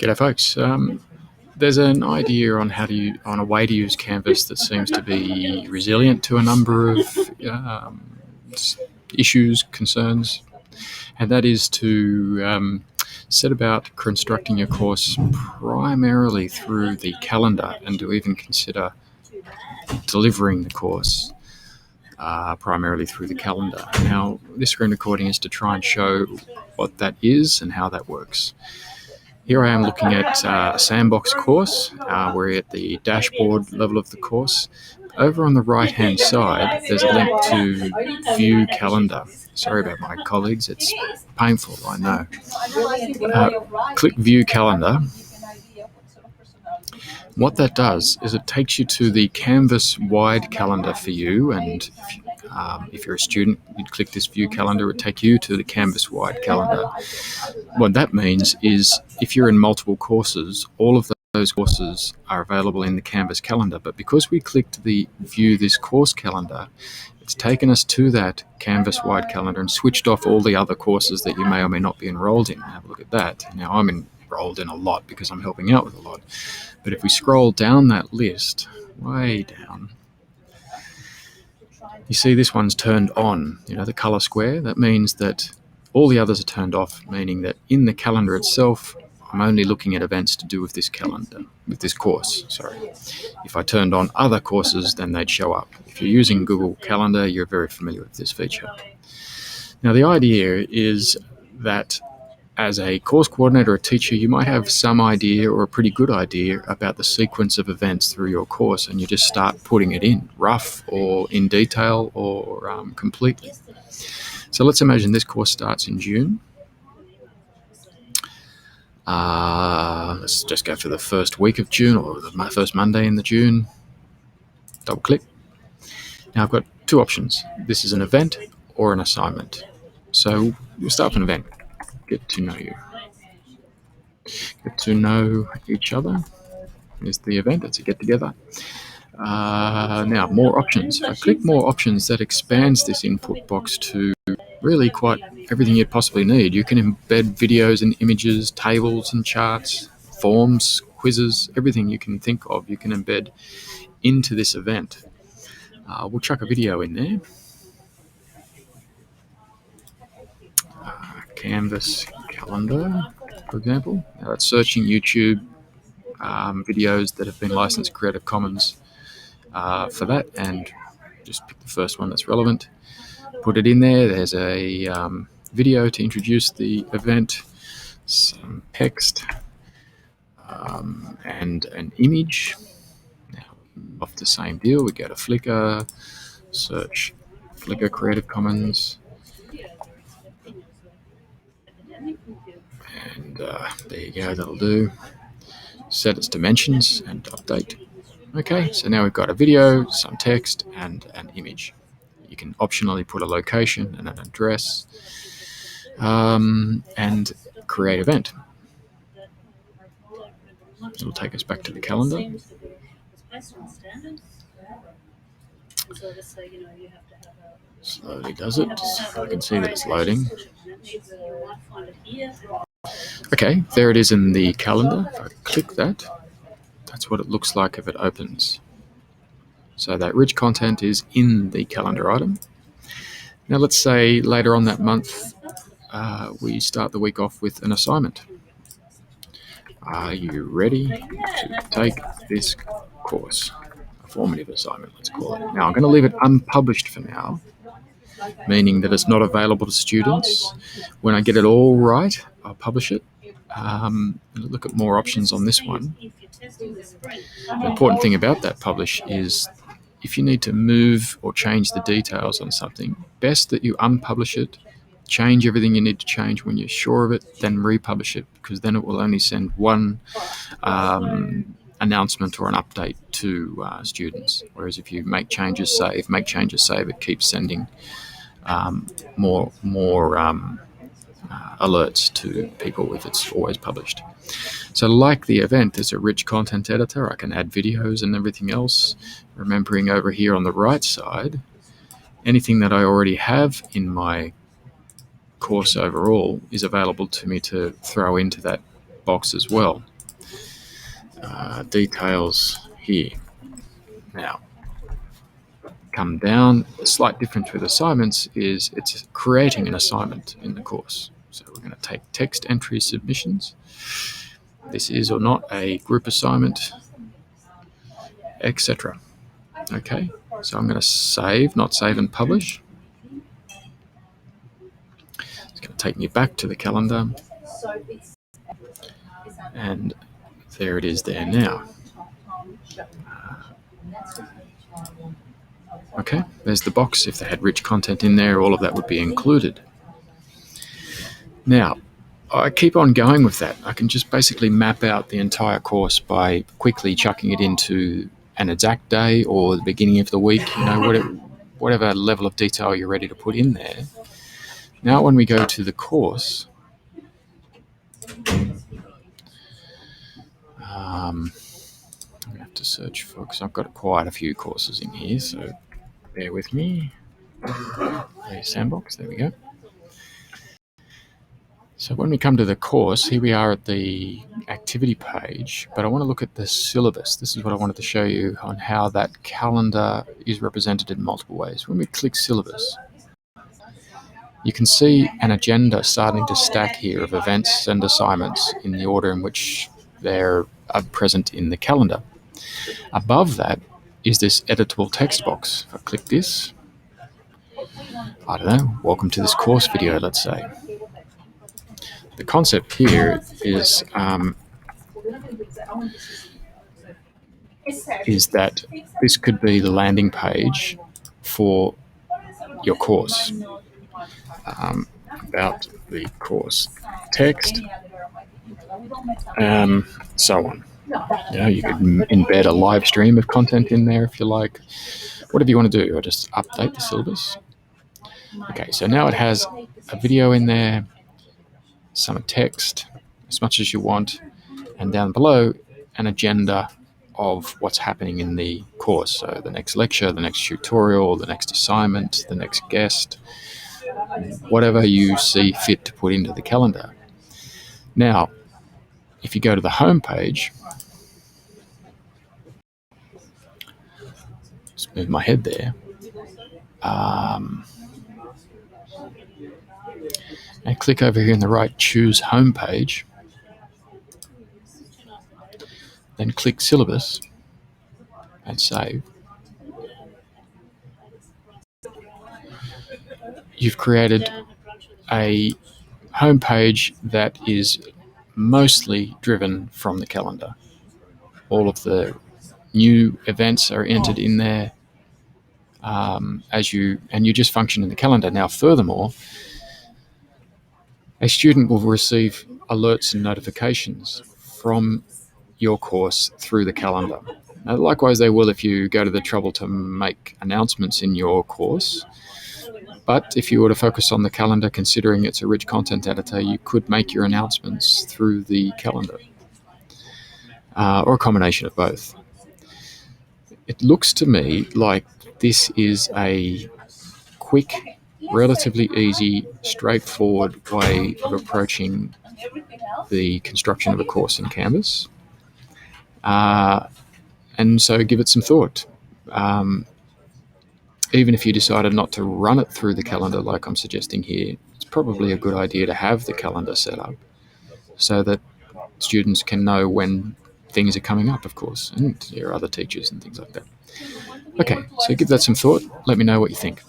G'day, folks. There's an idea on on a way to use Canvas that seems to be resilient to a number of issues, concerns, and that is to set about constructing your course primarily through the calendar, and to even consider delivering the course primarily through the calendar. Now, this screen recording is to try and show what that is and how that works. Here I am looking at a sandbox course. We're at the dashboard level of the course. Over on the right-hand side, there's a link to View Calendar. Sorry about my colleagues, it's painful, I know. Click View Calendar. What that does is it takes you to the Canvas-wide calendar for you, and if you're a student, you'd click this View Calendar, it would take you to the Canvas-wide calendar. What that means is if you're in multiple courses, all of those courses are available in the Canvas calendar, but because we clicked the View This Course calendar, it's taken us to that Canvas-wide calendar and switched off all the other courses that you may or may not be enrolled in. Have a look at that. Now, I'm enrolled in a lot because I'm helping out with a lot. But if we scroll down that list, way down, you see this one's turned on, the color square. That means that all the others are turned off, meaning that in the calendar itself, I'm only looking at events to do with this course. If I turned on other courses, then they'd show up. If you're using Google Calendar, you're very familiar with this feature. Now, the idea is that as a course coordinator or teacher, you might have some idea or a pretty good idea about the sequence of events through your course, and you just start putting it in, rough or in detail or completely. So let's imagine this course starts in June. Let's just go for the first week of June or the first Monday in the June. Double click. Now I've got two options. This is an event or an assignment. So we'll start with an event. Get to know you. Get to know each other is the event. It's a get together. Now, more options. If I click more options, that expands this input box to really quite everything you'd possibly need. You can embed videos and images, tables and charts, forms, quizzes, everything you can think of, you can embed into this event. We'll chuck a video in there. Canvas calendar, for example. Now that's searching YouTube videos that have been licensed Creative Commons for that, and just pick the first one that's relevant. Put it in there. There's a video to introduce the event, some text, and an image. Now, off the same deal, we go to Flickr, search Flickr Creative Commons, and there you go, that'll do. Set its dimensions and update. Okay, so now we've got a video, some text, and an image. You can optionally put a location and an address, and create event. It'll take us back to the calendar. Slowly does it. I can see that it's loading. Okay, there it is in the calendar. If I click that, that's what it looks like if it opens. So that rich content is in the calendar item. Now let's say later on that month, we start the week off with an assignment. Are you ready to take this course? A formative assignment, let's call it. Now I'm going to leave it unpublished for now, meaning that it's not available to students. When I get it all right, I'll publish it. Look at more options on this one. The important thing about that publish is if you need to move or change the details on something, best that you unpublish it, change everything you need to change when you're sure of it, then republish it, because then it will only send one announcement or an update to students. Whereas if you make changes, save, it keeps sending more alerts to people if it's always published. So like the event, there's a rich content editor. I can add videos and everything else. Remembering over here on the right side, anything that I already have in my course overall is available to me to throw into that box as well. details here. Now, come down. The slight difference with assignments is it's creating an assignment in the course. So we're going to take text entry submissions. This is or not a group assignment, etc. Okay, so I'm going to save, not save and publish. It's going to take me back to the calendar. And there it is there now. Okay, there's the box. If they had rich content in there, all of that would be included. Now, I keep on going with that. I can just basically map out the entire course by quickly chucking it into an exact day or the beginning of the week, whatever level of detail you're ready to put in there. Now, when we go to the course, I'm going to have to search for, because I've got quite a few courses in here, so bear with me. There's Sandbox, there we go. So when we come to the course, here we are at the activity page, but I want to look at the syllabus. This is what I wanted to show you on how that calendar is represented in multiple ways. When we click syllabus, you can see an agenda starting to stack here of events and assignments in the order in which they're present in the calendar. Above that is this editable text box. If I click this, I don't know, welcome to this course video, let's say. The concept here is that this could be the landing page for your course, about the course text, so on. You could embed a live stream of content in there if you like. Whatever you want to do, or just update the syllabus. Okay, so now it has a video in there, some text, as much as you want, and down below, an agenda of what's happening in the course. So the next lecture, the next tutorial, the next assignment, the next guest, whatever you see fit to put into the calendar. Now, if you go to the home page, just move my head there, and click over here in the right, choose home page, then click syllabus and save. You've created a home page that is mostly driven from the calendar. All of the new events are entered in there and you just function in the calendar. Now, furthermore, a student will receive alerts and notifications from your course through the calendar. Now, likewise, they will if you go to the trouble to make announcements in your course. But if you were to focus on the calendar, considering it's a rich content editor, you could make your announcements through the calendar, or a combination of both. It looks to me like this is a quick, relatively easy, straightforward way of approaching the construction of a course in Canvas. And so give it some thought. Even if you decided not to run it through the calendar like I'm suggesting here, it's probably a good idea to have the calendar set up so that students can know when things are coming up, of course, and there are other teachers and things like that. Okay, so give that some thought. Let me know what you think.